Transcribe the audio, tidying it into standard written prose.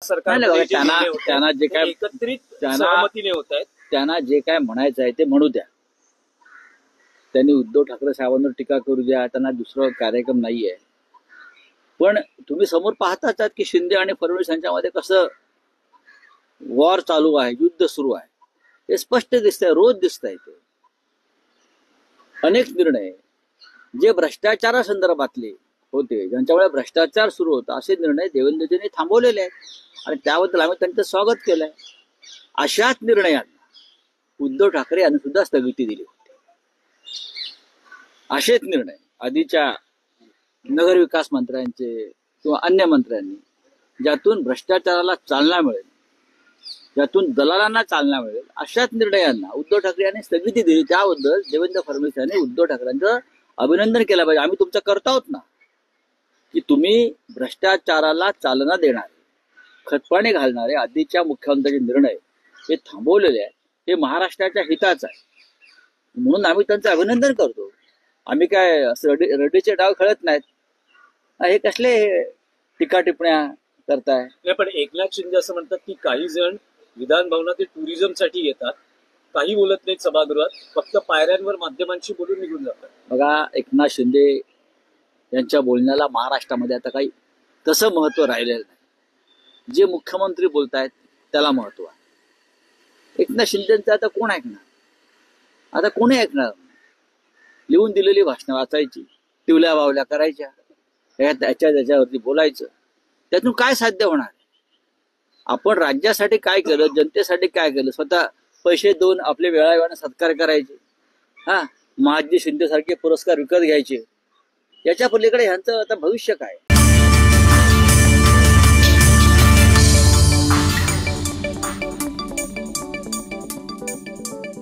सरकार त्यांना जे काय एकत्रित सहमतीने होत आहेत, त्यांना जे काय म्हणायचं आहे ते म्हणू द्या. त्यांनी उद्धव ठाकरे साहेबांवर टीका करू द्या, त्यांना दुसरा कार्यक्रम नाहीये. पण तुम्ही समोर पाहताच आहात की शिंदे आणि फडणवीस यांच्यामध्ये कसं वॉर चालू आहे, युद्ध सुरू आहे. हे स्पष्ट दिसतंय, रोज दिसतंय. ते अनेक निर्णय जे भ्रष्टाचारासंदर्भातले होते, ज्यांच्यामुळे भ्रष्टाचार सुरू होता, असे निर्णय देवेंद्रजींनी थांबवलेले आहेत आणि त्याबद्दल आम्ही त्यांचं स्वागत केलंय. अशाच निर्णयांना उद्धव ठाकरे यांनी सुद्धा स्थगिती दिली होती. असेच निर्णय आधीच्या नगरविकास मंत्र्यांचे किंवा अन्य मंत्र्यांनी, ज्यातून भ्रष्टाचाराला चालना मिळेल, ज्यातून दलालांना चालना मिळेल, अशाच निर्णयांना उद्धव ठाकरे यांनी स्थगिती दिली. त्याबद्दल देवेंद्र फडणवीस यांनी उद्धव ठाकरेंचं अभिनंदन केलं पाहिजे. आम्ही तुमचं करता आहोत ना, की तुम्ही भ्रष्टाचाराला चालना देणारे, खतपाणी घालणारे आधीच्या मुख्यमंत्र्यांचे निर्णय हे थांबवलेले आहेत. हे महाराष्ट्राच्या हिताचं आहे, म्हणून आम्ही त्यांचं अभिनंदन करतो. आम्ही काय असं रडीचे डाव खेळत नाहीत. हे कसले टीका टिप्पण्या करताय? नाही, पण एकनाथ शिंदे असं म्हणतात की काही जण विधान भवनात टुरिझमसाठी येतात, काही बोलत नाहीत सभागृहात, फक्त पायऱ्यांवर माध्यमांशी बोलून निघून जातात. बघा, एकनाथ शिंदे यांच्या बोलण्याला महाराष्ट्रामध्ये आता काही तसं महत्व राहिलेलं नाही. जे मुख्यमंत्री बोलतायत त्याला महत्व आहे. एकनाथ शिंदेचं आता कोण ऐकणार? आता कोणी ऐकणार? लिहून दिलेली भाषणं वाचायची, टिवल्या बावल्या करायच्या, त्याच्यावरती बोलायचं, त्यातून काय साध्य होणार? आपण राज्यासाठी काय केलं, जनतेसाठी काय केलं? स्वतः पैसे देऊन आपले वेळावेळाने सत्कार करायचे, महाजी शिंदे सारखे पुरस्कार विकत घ्यायचे. याच्या पलीकडे ह्यांचं आता भविष्य काय?